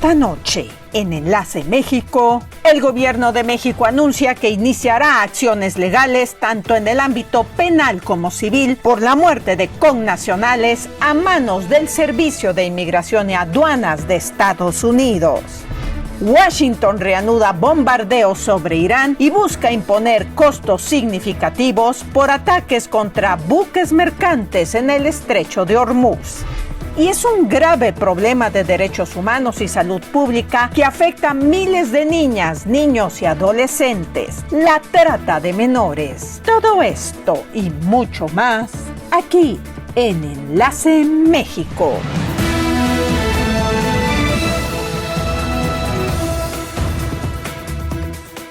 Esta noche, en Enlace México, el gobierno de México anuncia que iniciará acciones legales tanto en el ámbito penal como civil por la muerte de connacionales a manos del Servicio de Inmigración y Aduanas de Estados Unidos. Washington reanuda bombardeos sobre Irán y busca imponer costos significativos por ataques contra buques mercantes en el Estrecho de Hormuz. Y es un grave problema de derechos humanos y salud pública que afecta a miles de niñas, niños y adolescentes. La trata de menores. Todo esto y mucho más aquí en Enlace México.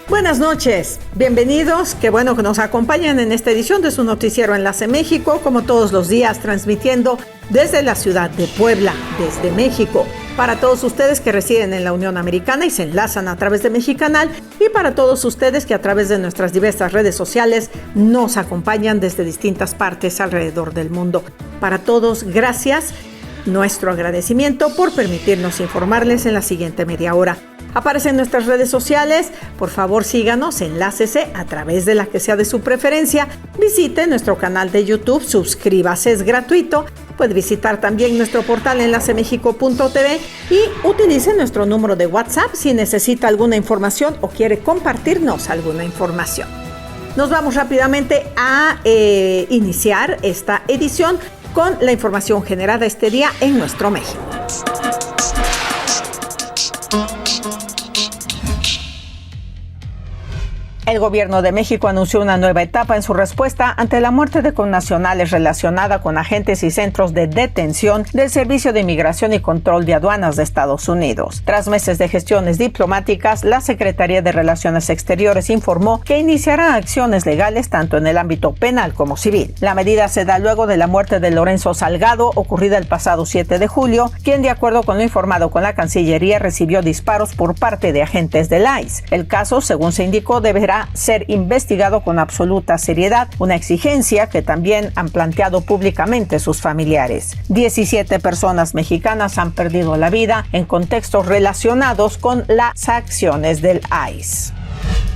Buenas noches, bienvenidos, qué bueno que nos acompañan en esta edición de su noticiero Enlace México, como todos los días transmitiendo desde la ciudad de Puebla, desde México, para todos ustedes que residen en la Unión Americana y se enlazan a través de Mexicanal, y para todos ustedes que a través de nuestras diversas redes sociales nos acompañan desde distintas partes alrededor del mundo. Para todos, gracias, nuestro agradecimiento por permitirnos informarles en la siguiente media hora. Aparecen nuestras redes sociales, por favor síganos, enlácese a través de la que sea de su preferencia, visite nuestro canal de YouTube, suscríbase, es gratuito, puede visitar también nuestro portal enlacemexico.tv y utilice nuestro número de WhatsApp si necesita alguna información o quiere compartirnos alguna información. Nos vamos rápidamente a iniciar esta edición con la información generada este día en nuestro México. El gobierno de México anunció una nueva etapa en su respuesta ante la muerte de connacionales relacionada con agentes y centros de detención del Servicio de Inmigración y Control de Aduanas de Estados Unidos. Tras meses de gestiones diplomáticas, la Secretaría de Relaciones Exteriores informó que iniciará acciones legales tanto en el ámbito penal como civil. La medida se da luego de la muerte de Lorenzo Salgado, ocurrida el pasado 7 de julio, quien, de acuerdo con lo informado con la Cancillería, recibió disparos por parte de agentes del ICE. El caso, según se indicó, deberá ser investigado con absoluta seriedad, una exigencia que también han planteado públicamente sus familiares. 17 personas mexicanas han perdido la vida en contextos relacionados con las acciones del ICE.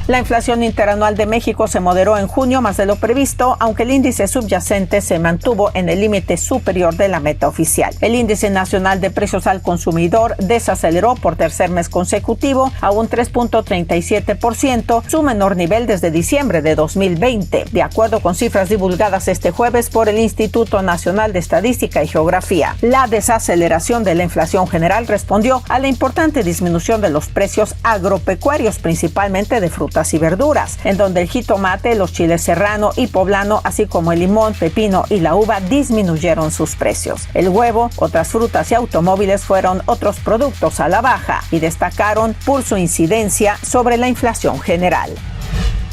La inflación interanual de México se moderó en junio más de lo previsto, aunque el índice subyacente se mantuvo en el límite superior de la meta oficial. El índice nacional de precios al consumidor desaceleró por tercer mes consecutivo a un 3.37%, su menor nivel desde diciembre de 2020, de acuerdo con cifras divulgadas este jueves por el Instituto Nacional de Estadística y Geografía. La desaceleración de la inflación general respondió a la importante disminución de los precios agropecuarios, principalmente de frutas y verduras, en donde el jitomate, los chiles serrano y poblano, así como el limón, pepino y la uva disminuyeron sus precios. El huevo, otras frutas y automóviles fueron otros productos a la baja y destacaron por su incidencia sobre la inflación general.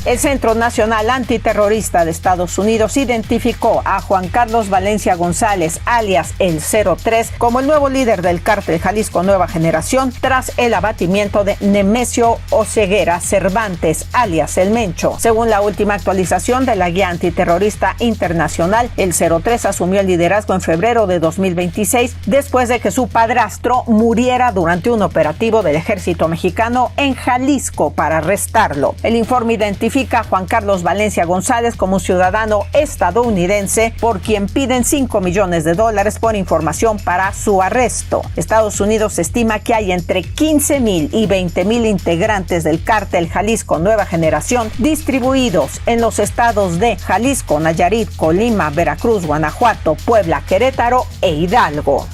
El Centro Nacional Antiterrorista de Estados Unidos identificó a Juan Carlos Valencia González, alias el 03, como el nuevo líder del cártel Jalisco Nueva Generación tras el abatimiento de Nemesio Oseguera Cervantes, alias el Mencho. Según la última actualización de la Guía Antiterrorista Internacional, el 03 asumió el liderazgo en febrero de 2026 después de que su padrastro muriera durante un operativo del ejército mexicano en Jalisco para arrestarlo. El informe identifica a Juan Carlos Valencia González como un ciudadano estadounidense por quien piden $5 millones por información para su arresto. Estados Unidos estima que hay entre 15,000 y 20,000 integrantes del cártel Jalisco Nueva Generación distribuidos en los estados de Jalisco, Nayarit, Colima, Veracruz, Guanajuato, Puebla, Querétaro e Hidalgo.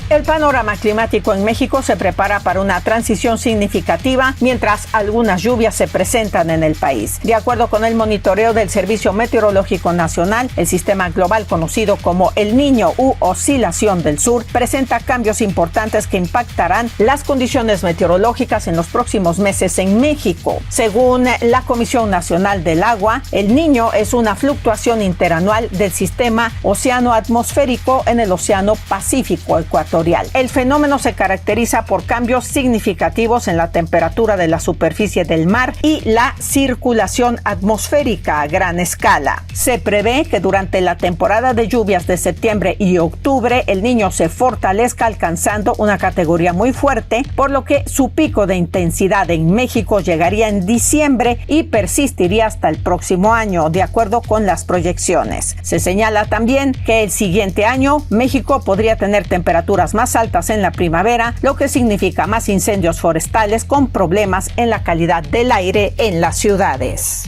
El panorama climático en México se prepara para una transición significativa mientras algunas lluvias se presentan en el país. De acuerdo con el monitoreo del Servicio Meteorológico Nacional, el sistema global conocido como El Niño u Oscilación del Sur presenta cambios importantes que impactarán las condiciones meteorológicas en los próximos meses en México. Según la Comisión Nacional del Agua, El Niño es una fluctuación interanual del sistema oceano atmosférico en el Océano Pacífico Ecuatorial. ecuatorial. El fenómeno se caracteriza por cambios significativos en la temperatura de la superficie del mar y la circulación atmosférica a gran escala. Se prevé que durante la temporada de lluvias de septiembre y octubre el Niño se fortalezca alcanzando una categoría muy fuerte, por lo que su pico de intensidad en México llegaría en diciembre y persistiría hasta el próximo año, de acuerdo con las proyecciones. Se señala también que el siguiente año México podría tener temperaturas más altas en la primavera, lo que significa más incendios forestales con problemas en la calidad del aire en las ciudades.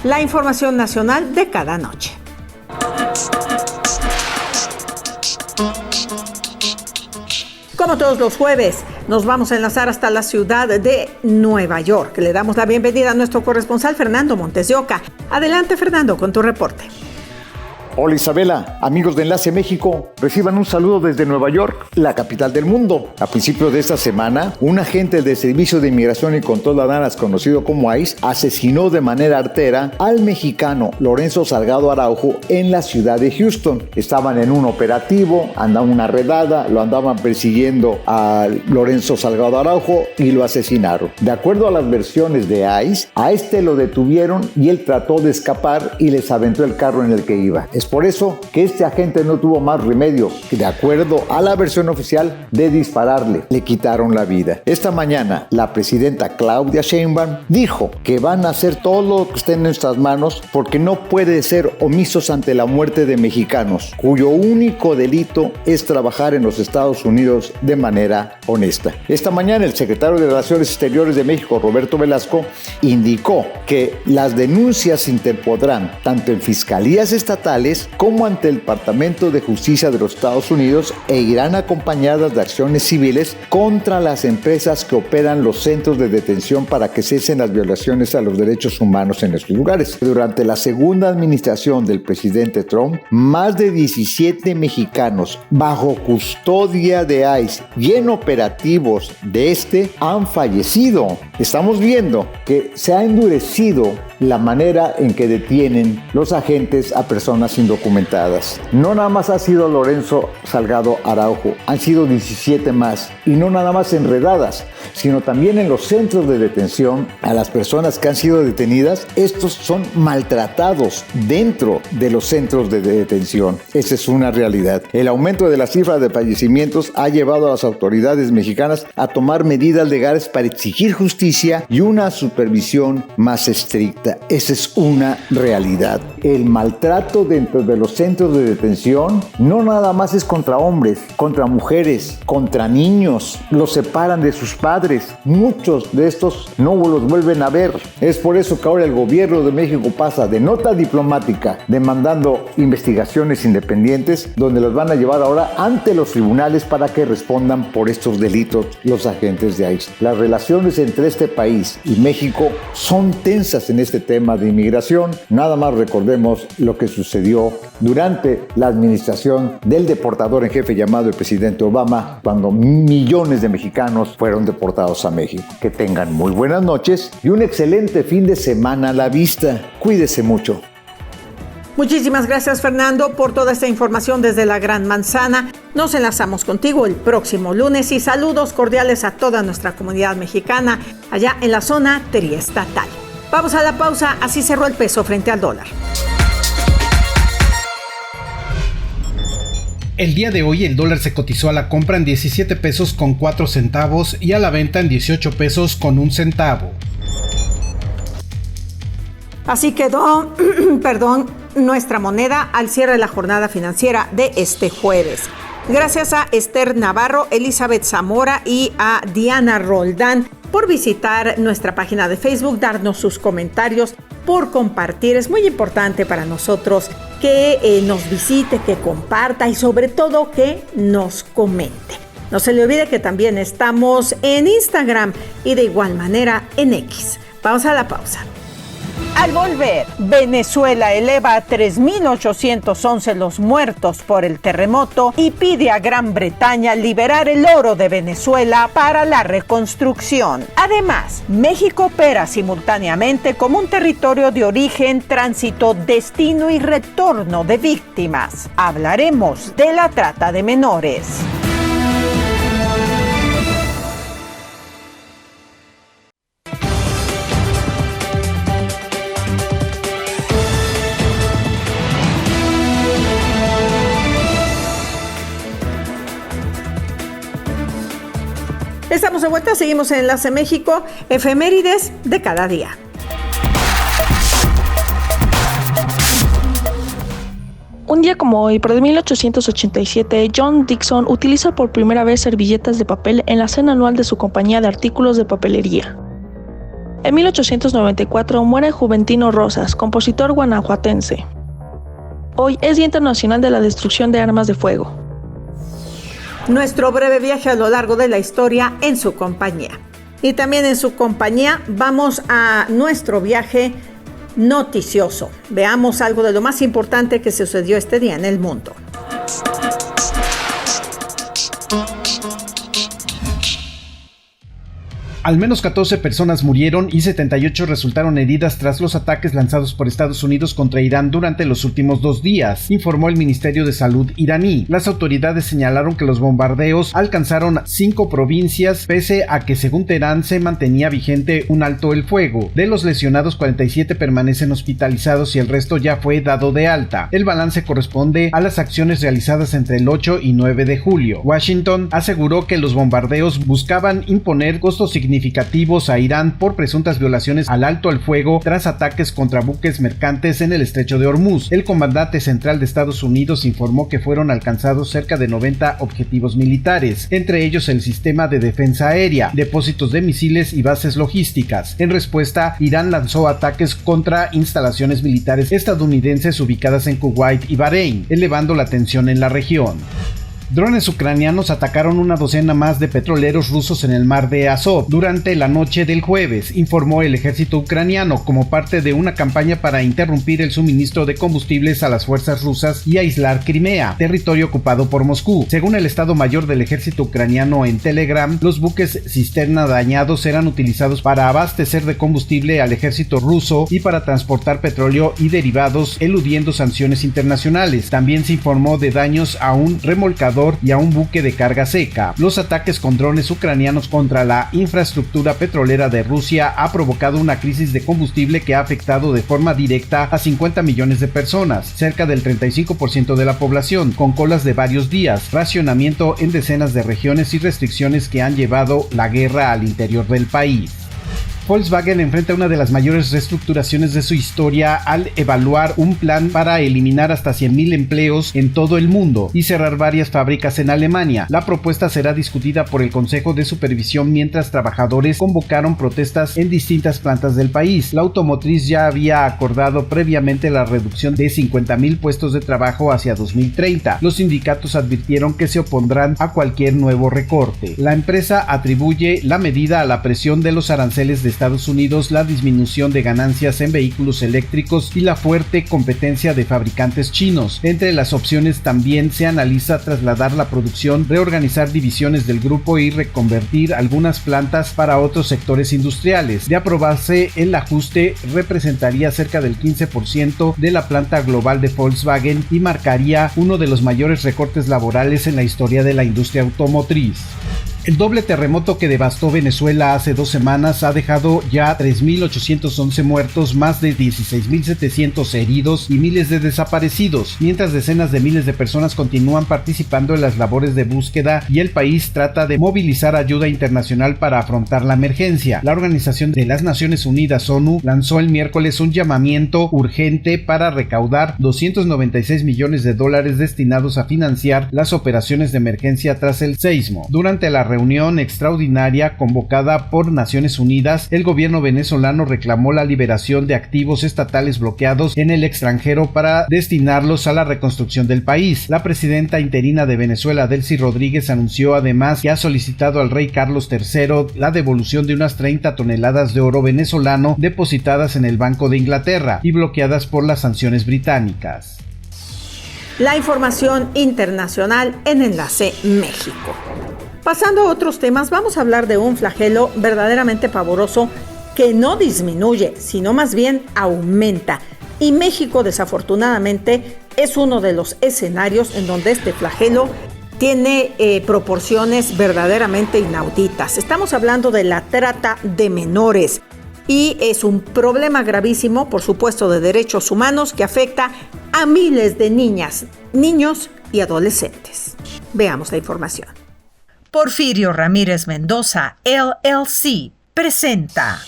La información nacional de cada noche. Como todos los jueves, nos vamos a enlazar hasta la ciudad de Nueva York. Le damos la bienvenida a nuestro corresponsal Fernando Montes de Oca. Adelante, Fernando, con tu reporte. Hola Isabela, amigos de Enlace México, reciban un saludo desde Nueva York, la capital del mundo. A principios de esta semana, un agente del Servicio de Inmigración y Control de Aduanas, conocido como ICE, asesinó de manera artera al mexicano Lorenzo Salgado Araujo en la ciudad de Houston. Estaban en un operativo, andaban una redada, lo andaban persiguiendo a Lorenzo Salgado Araujo y lo asesinaron. De acuerdo a las versiones de ICE, a este lo detuvieron y él trató de escapar y les aventó el carro en el que iba. Es por eso que este agente no tuvo más remedio que, de acuerdo a la versión oficial, de dispararle. Le quitaron la vida. Esta mañana, la presidenta Claudia Sheinbaum dijo que van a hacer todo lo que esté en nuestras manos porque no puede ser omisos ante la muerte de mexicanos, cuyo único delito es trabajar en los Estados Unidos de manera honesta. Esta mañana, el secretario de Relaciones Exteriores de México, Roberto Velasco, indicó que las denuncias se interpondrán tanto en fiscalías estatales como ante el Departamento de Justicia de los Estados Unidos e irán acompañadas de acciones civiles contra las empresas que operan los centros de detención para que cesen las violaciones a los derechos humanos en estos lugares. Durante la segunda administración del presidente Trump, más de 17 mexicanos bajo custodia de ICE y en operativos de han fallecido. Estamos viendo que se ha endurecido la manera en que detienen los agentes a personas indocumentadas. No nada más ha sido Lorenzo Salgado Araujo, han sido 17 más, y no nada más enredadas, sino también en los centros de detención. A las personas que han sido detenidas, estos son maltratados dentro de los centros de detención. Esa es una realidad. El aumento de la cifra de fallecimientos ha llevado a las autoridades mexicanas a tomar medidas legales para exigir justicia y una supervisión más estricta. Esa es una realidad. El maltrato dentro de los centros de detención no nada más es contra hombres, contra mujeres, contra niños. Los separan de sus padres. Muchos de estos no los vuelven a ver. Es por eso que ahora el gobierno de México pasa de nota diplomática demandando investigaciones independientes, donde los van a llevar ahora ante los tribunales para que respondan por estos delitos los agentes de ICE. Las relaciones entre este país y México son tensas en este tema de inmigración. Nada más recordemos lo que sucedió durante la administración del deportador en jefe llamado el presidente Obama, cuando millones de mexicanos fueron deportados a México. Que tengan muy buenas noches y un excelente fin de semana a la vista. Cuídese mucho. Muchísimas gracias, Fernando, por toda esta información desde la Gran Manzana. Nos enlazamos contigo el próximo lunes y saludos cordiales a toda nuestra comunidad mexicana allá en la zona triestatal. Vamos a la pausa. Así cerró el peso frente al dólar. El día de hoy el dólar se cotizó a la compra en 17 pesos con 4 centavos y a la venta en 18 pesos con 1 centavo. Así quedó, nuestra moneda al cierre de la jornada financiera de este jueves. Gracias a Esther Navarro, Elizabeth Zamora y a Diana Roldán por visitar nuestra página de Facebook, darnos sus comentarios, por compartir. Es muy importante para nosotros que nos visite, que comparta y sobre todo que nos comente. No se le olvide que también estamos en Instagram y de igual manera en X. Vamos a la pausa. Al volver, Venezuela eleva a 3.811 los muertos por el terremoto y pide a Gran Bretaña liberar el oro de Venezuela para la reconstrucción. Además, México opera simultáneamente como un territorio de origen, tránsito, destino y retorno de víctimas. Hablaremos de la trata de menores. Estamos de vuelta, seguimos en Enlace México, efemérides de cada día. Un día como hoy, pero de 1887, John Dixon utiliza por primera vez servilletas de papel en la cena anual de su compañía de artículos de papelería. En 1894 muere Juventino Rosas, compositor guanajuatense. Hoy es Día Internacional de la Destrucción de Armas de Fuego. Nuestro breve viaje a lo largo de la historia en su compañía. Y también en su compañía vamos a nuestro viaje noticioso. Veamos algo de lo más importante que sucedió este día en el mundo. Al menos 14 personas murieron y 78 resultaron heridas tras los ataques lanzados por Estados Unidos contra Irán durante los últimos 2 días, informó el Ministerio de Salud iraní. Las autoridades señalaron que los bombardeos alcanzaron 5 provincias, pese a que según Teherán se mantenía vigente un alto el fuego. De los lesionados, 47 permanecen hospitalizados y el resto ya fue dado de alta. El balance corresponde a las acciones realizadas entre el 8 y 9 de julio. Washington aseguró que los bombardeos buscaban imponer costos significativos a Irán por presuntas violaciones al alto el fuego tras ataques contra buques mercantes en el estrecho de Hormuz. El comandante central de Estados Unidos informó que fueron alcanzados cerca de 90 objetivos militares, entre ellos el sistema de defensa aérea, depósitos de misiles y bases logísticas. En respuesta, Irán lanzó ataques contra instalaciones militares estadounidenses ubicadas en Kuwait y Bahrein, elevando la tensión en la región. Drones ucranianos atacaron una docena más de petroleros rusos en el mar de Azov durante la noche del jueves, informó el ejército ucraniano, como parte de una campaña para interrumpir el suministro de combustibles a las fuerzas rusas y aislar Crimea, territorio ocupado por Moscú. Según el Estado Mayor del Ejército Ucraniano en Telegram, los buques cisterna dañados eran utilizados para abastecer de combustible al ejército ruso y para transportar petróleo y derivados, eludiendo sanciones internacionales. También se informó de daños a un remolcador y a un buque de carga seca. Los ataques con drones ucranianos contra la infraestructura petrolera de Rusia ha provocado una crisis de combustible que ha afectado de forma directa a 50 millones de personas, cerca del 35% de la población, con colas de varios días, racionamiento en decenas de regiones y restricciones que han llevado la guerra al interior del país. Volkswagen enfrenta una de las mayores reestructuraciones de su historia al evaluar un plan para eliminar hasta 100,000 empleos en todo el mundo y cerrar varias fábricas en Alemania. La propuesta será discutida por el Consejo de Supervisión mientras trabajadores convocaron protestas en distintas plantas del país. La automotriz ya había acordado previamente la reducción de 50,000 puestos de trabajo hacia 2030. Los sindicatos advirtieron que se opondrán a cualquier nuevo recorte. La empresa atribuye la medida a la presión de los aranceles de Estados Unidos, la disminución de ganancias en vehículos eléctricos y la fuerte competencia de fabricantes chinos. Entre las opciones también se analiza trasladar la producción, reorganizar divisiones del grupo y reconvertir algunas plantas para otros sectores industriales. De aprobarse, el ajuste representaría cerca del 15% de la planta global de Volkswagen y marcaría uno de los mayores recortes laborales en la historia de la industria automotriz. El doble terremoto que devastó Venezuela hace 2 semanas ha dejado ya 3.811 muertos, más de 16.700 heridos y miles de desaparecidos, mientras decenas de miles de personas continúan participando en las labores de búsqueda y el país trata de movilizar ayuda internacional para afrontar la emergencia. La Organización de las Naciones Unidas, ONU, lanzó el miércoles un llamamiento urgente para recaudar $296 millones destinados a financiar las operaciones de emergencia tras el seísmo. Durante la reunión extraordinaria convocada por Naciones Unidas, el gobierno venezolano reclamó la liberación de activos estatales bloqueados en el extranjero para destinarlos a la reconstrucción del país. La presidenta interina de Venezuela, Delcy Rodríguez, anunció además que ha solicitado al rey Carlos III la devolución de unas 30 toneladas de oro venezolano depositadas en el Banco de Inglaterra y bloqueadas por las sanciones británicas. La información internacional en Enlace México. Pasando a otros temas, vamos a hablar de un flagelo verdaderamente pavoroso que no disminuye, sino más bien aumenta. Y México, desafortunadamente, es uno de los escenarios en donde este flagelo tiene proporciones verdaderamente inauditas. Estamos hablando de la trata de menores y es un problema gravísimo, por supuesto, de derechos humanos que afecta a miles de niñas, niños y adolescentes. Veamos la información. Porfirio Ramírez Mendoza, LLC, presenta.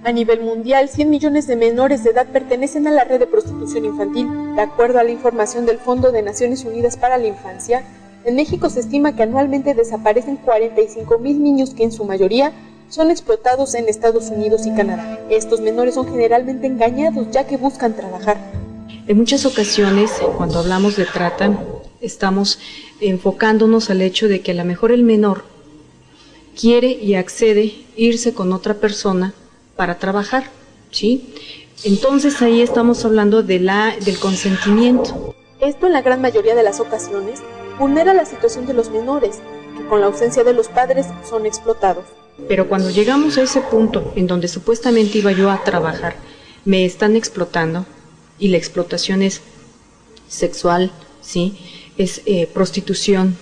A nivel mundial, 100 millones de menores de edad pertenecen a la red de prostitución infantil. De acuerdo a la información del Fondo de Naciones Unidas para la Infancia, en México se estima que anualmente desaparecen 45,000 niños que en su mayoría son explotados en Estados Unidos y Canadá. Estos menores son generalmente engañados ya que buscan trabajar. En muchas ocasiones, cuando hablamos de trata, estamos enfocándonos al hecho de que a lo mejor el menor quiere y accede irse con otra persona para trabajar, ¿sí? Entonces ahí estamos hablando del consentimiento. Esto en la gran mayoría de las ocasiones vulnera la situación de los menores, que con la ausencia de los padres son explotados. Pero cuando llegamos a ese punto en donde supuestamente iba yo a trabajar, me están explotando, y la explotación es sexual, ¿sí? Es prostitución,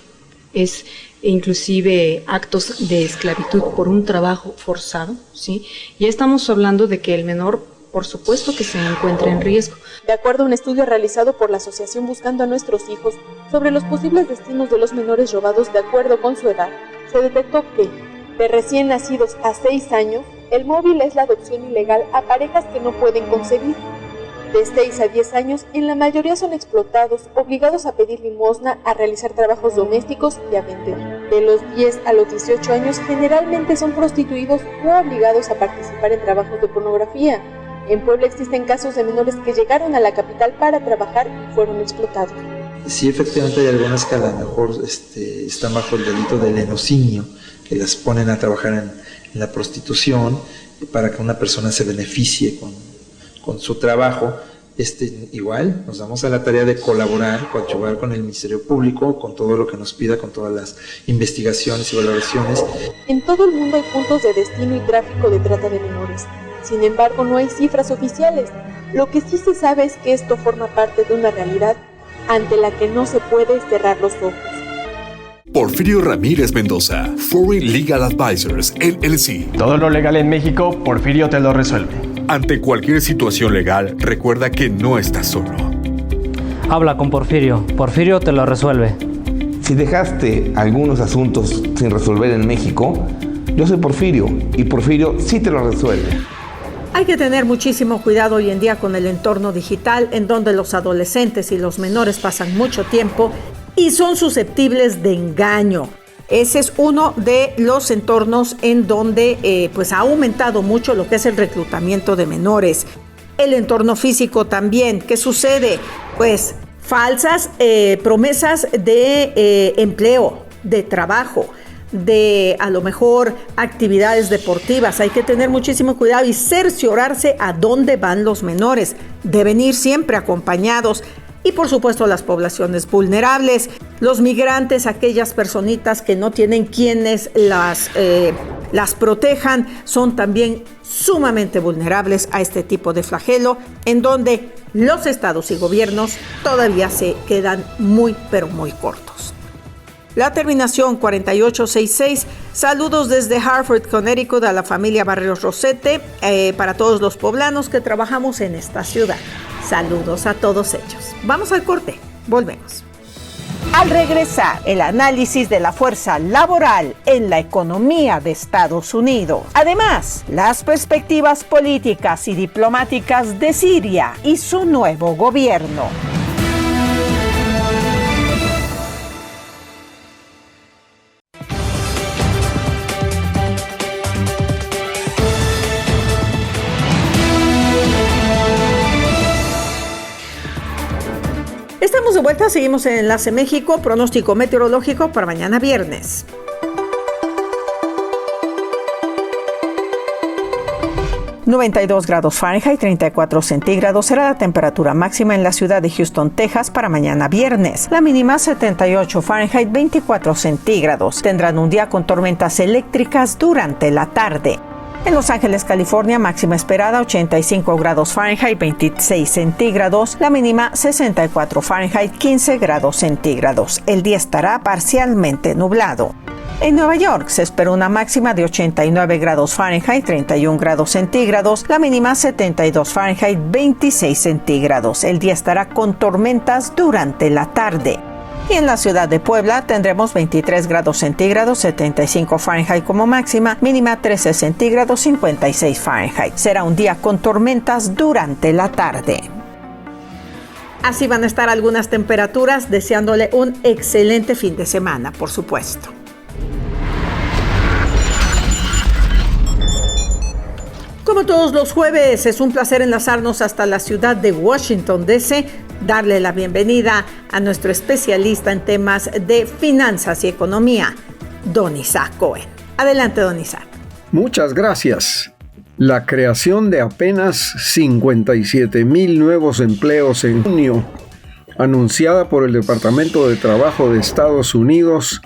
es inclusive actos de esclavitud por un trabajo forzado, ¿sí? Ya estamos hablando de que el menor, por supuesto que se encuentra en riesgo. De acuerdo a un estudio realizado por la Asociación Buscando a Nuestros Hijos sobre los posibles destinos de los menores robados de acuerdo con su edad, se detectó que, de recién nacidos a 6 años, el móvil es la adopción ilegal a parejas que no pueden concebir. De 6 a 10 años, en la mayoría son explotados, obligados a pedir limosna, a realizar trabajos domésticos y a vender. De los 10 a los 18 años, generalmente son prostituidos o obligados a participar en trabajos de pornografía. En Puebla existen casos de menores que llegaron a la capital para trabajar y fueron explotados. Sí, efectivamente hay algunas que a lo mejor están bajo el delito de lenocinio, que las ponen a trabajar en la prostitución para que una persona se beneficie con su trabajo. Igual nos damos a la tarea de colaborar, coadyuvar con el Ministerio Público, con todo lo que nos pida, con todas las investigaciones y valoraciones. En todo el mundo hay puntos de destino y tráfico de trata de menores. Sin embargo, no hay cifras oficiales. Lo que sí se sabe es que esto forma parte de una realidad ante la que no se puede cerrar los ojos. Porfirio Ramírez Mendoza, Foreign Legal Advisors, LLC. Todo lo legal en México, Porfirio te lo resuelve. Ante cualquier situación legal, recuerda que no estás solo. Habla con Porfirio. Porfirio te lo resuelve. Si dejaste algunos asuntos sin resolver en México, yo soy Porfirio y Porfirio sí te lo resuelve. Hay que tener muchísimo cuidado hoy en día con el entorno digital, en donde los adolescentes y los menores pasan mucho tiempo y son susceptibles de engaño. Ese es uno de los entornos en donde pues ha aumentado mucho lo que es el reclutamiento de menores. El entorno físico también. ¿Qué sucede? Pues falsas promesas de empleo, de trabajo, de a lo mejor actividades deportivas. Hay que tener muchísimo cuidado y cerciorarse a dónde van los menores. Deben ir siempre acompañados. Y por supuesto las poblaciones vulnerables, los migrantes, aquellas personitas que no tienen quienes las protejan, son también sumamente vulnerables a este tipo de flagelo, en donde los estados y gobiernos todavía se quedan muy, pero muy cortos. La terminación 4866, saludos desde Hartford, Connecticut, a la familia Barrios Rosete, para todos los poblanos que trabajamos en esta ciudad. Saludos a todos ellos. Vamos al corte, volvemos. Al regresar, el análisis de la fuerza laboral en la economía de Estados Unidos. Además, las perspectivas políticas y diplomáticas de Siria y su nuevo gobierno. Estamos de vuelta, seguimos en Enlace México, pronóstico meteorológico para mañana viernes. ...92 grados Fahrenheit, 34 centígrados... será la temperatura máxima en la ciudad de Houston, Texas... para mañana viernes. La mínima 78 Fahrenheit, 24 centígrados... tendrán un día con tormentas eléctricas durante la tarde. En Los Ángeles, California, máxima esperada 85 grados Fahrenheit, 26 centígrados. La mínima 64 Fahrenheit, 15 grados centígrados. El día estará parcialmente nublado. En Nueva York se espera una máxima de 89 grados Fahrenheit, 31 grados centígrados, la mínima 72 Fahrenheit, 26 centígrados. El día estará con tormentas durante la tarde. Y en la ciudad de Puebla tendremos 23 grados centígrados, 75 Fahrenheit como máxima, mínima 13 centígrados, 56 Fahrenheit. Será un día con tormentas durante la tarde. Así van a estar algunas temperaturas, deseándole un excelente fin de semana, por supuesto. Como todos los jueves, es un placer enlazarnos hasta la ciudad de Washington, D.C., darle la bienvenida a nuestro especialista en temas de finanzas y economía, Don Isaac Cohen. Adelante, Don Isaac. Muchas gracias. La creación de apenas 57,000 nuevos empleos en junio, anunciada por el Departamento de Trabajo de Estados Unidos,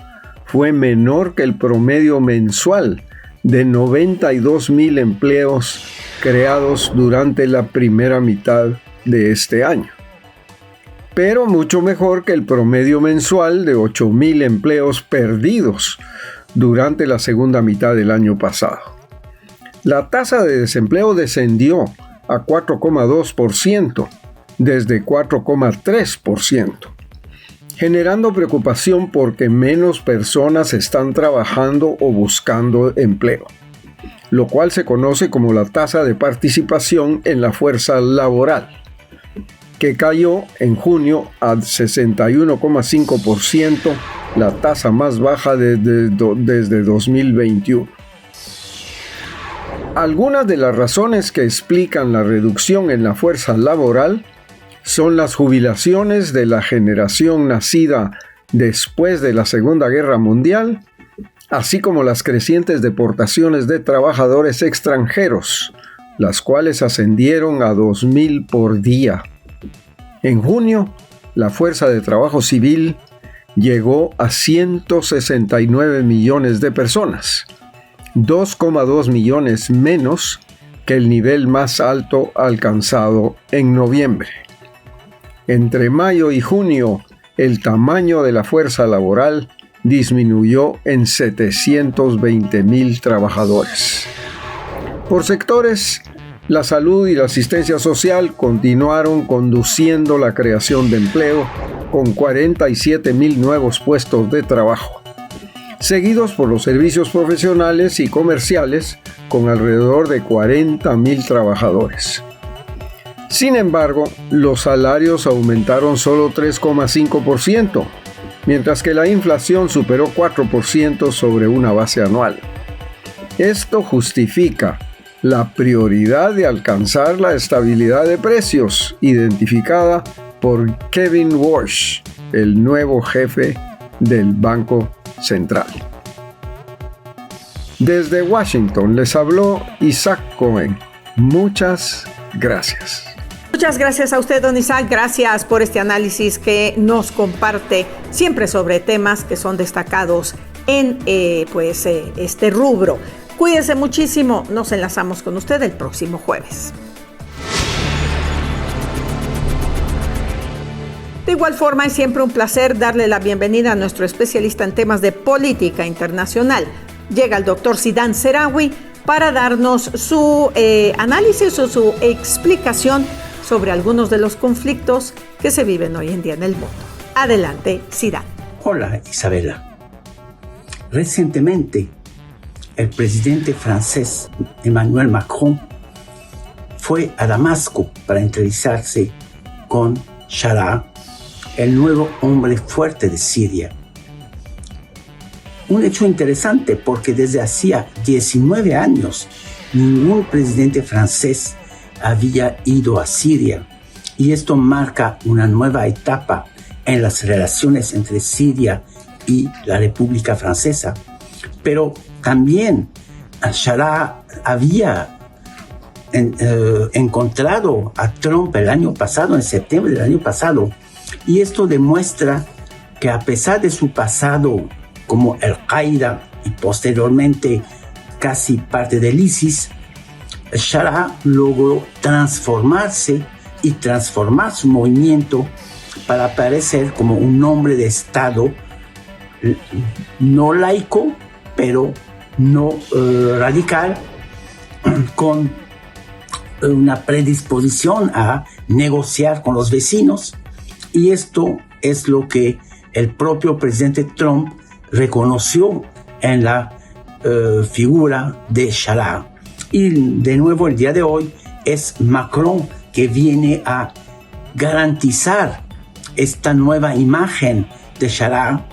fue menor que el promedio mensual de 92,000 empleos creados durante la primera mitad de este año, pero mucho mejor que el promedio mensual de 8,000 empleos perdidos durante la segunda mitad del año pasado. La tasa de desempleo descendió a 4,2% desde 4,3%, generando preocupación porque menos personas están trabajando o buscando empleo, lo cual se conoce como la tasa de participación en la fuerza laboral, que cayó en junio a 61,5%, la tasa más baja desde 2021. Algunas de las razones que explican la reducción en la fuerza laboral son las jubilaciones de la generación nacida después de la Segunda Guerra Mundial, así como las crecientes deportaciones de trabajadores extranjeros, las cuales ascendieron a 2,000 por día. En junio, la fuerza de trabajo civil llegó a 169 millones de personas, 2,2 millones menos que el nivel más alto alcanzado en noviembre. Entre mayo y junio, el tamaño de la fuerza laboral disminuyó en 720,000 trabajadores. Por sectores, la salud y la asistencia social continuaron conduciendo la creación de empleo con 47,000 nuevos puestos de trabajo, seguidos por los servicios profesionales y comerciales con alrededor de 40,000 trabajadores. Sin embargo, los salarios aumentaron solo 3,5%, mientras que la inflación superó 4% sobre una base anual. Esto justifica la prioridad de alcanzar la estabilidad de precios, identificada por Kevin Warsh, el nuevo jefe del Banco Central. Desde Washington les habló Isaac Cohen. Muchas gracias. Muchas gracias a usted, don Isaac. Gracias por este análisis que nos comparte siempre sobre temas que son destacados en este rubro. Cuídese muchísimo. Nos enlazamos con usted el próximo jueves. De igual forma, es siempre un placer darle la bienvenida a nuestro especialista en temas de política internacional. Llega el doctor Sidan Seraoui para darnos su análisis o su explicación sobre algunos de los conflictos que se viven hoy en día en el mundo. Adelante, Sidan. Hola, Isabela. Recientemente, el presidente francés Emmanuel Macron fue a Damasco para entrevistarse con Sharaa, el nuevo hombre fuerte de Siria. Un hecho interesante porque desde hacía 19 años ningún presidente francés había ido a Siria, y esto marca una nueva etapa en las relaciones entre Siria y la República Francesa. Pero también Sharaa había encontrado a Trump el año pasado, en septiembre del año pasado, y esto demuestra que a pesar de su pasado como Al-Qaeda y posteriormente casi parte del ISIS, Sharaa logró transformarse y transformar su movimiento para aparecer como un hombre de Estado no laico, pero no radical, con una predisposición a negociar con los vecinos, y esto es lo que el propio presidente Trump reconoció en la figura de Sharaa. Y de nuevo el día de hoy es Macron que viene a garantizar esta nueva imagen de Sharaa,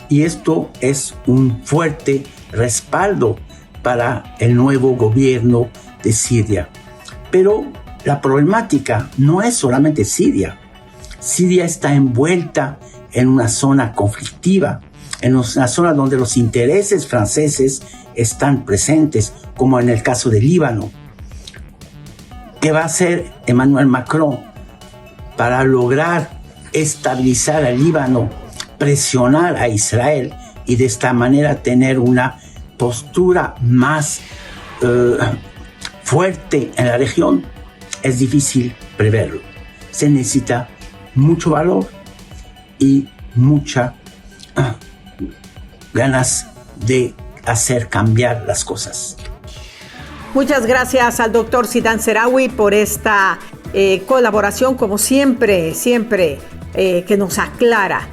y esto es un fuerte respaldo para el nuevo gobierno de Siria. Pero la problemática no es solamente Siria. Siria está envuelta en una zona conflictiva, en una zona donde los intereses franceses están presentes, como en el caso de Líbano. ¿Qué va a hacer Emmanuel Macron para lograr estabilizar al Líbano, presionar a Israel y de esta manera tener una postura más fuerte en la región? Es difícil preverlo. Se necesita mucho valor y mucha ganas de hacer cambiar las cosas. Muchas gracias al doctor Zidane Seraoui por esta colaboración, como siempre que nos aclara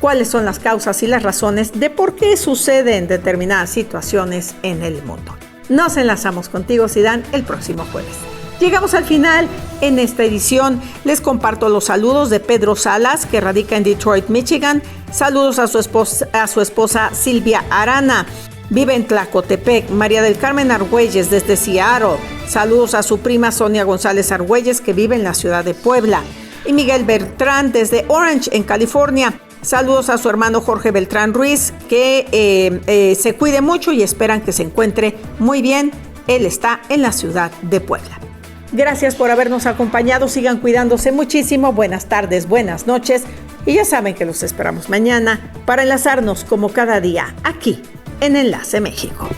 cuáles son las causas y las razones de por qué suceden determinadas situaciones en el mundo. Nos enlazamos contigo, Zidane, el próximo jueves. Llegamos al final en esta edición. Les comparto los saludos de Pedro Salas, que radica en Detroit, Michigan. Saludos a su esposa Silvia Arana. Vive en Tlacotepec. María del Carmen Argüelles desde Seattle. Saludos a su prima Sonia González Argüelles, que vive en la ciudad de Puebla. Y Miguel Beltrán desde Orange, en California. Saludos a su hermano Jorge Beltrán Ruiz, que se cuide mucho y esperan que se encuentre muy bien. Él está en la ciudad de Puebla. Gracias por habernos acompañado. Sigan cuidándose muchísimo. Buenas tardes, buenas noches. Y ya saben que los esperamos mañana para enlazarnos como cada día aquí en Enlace México.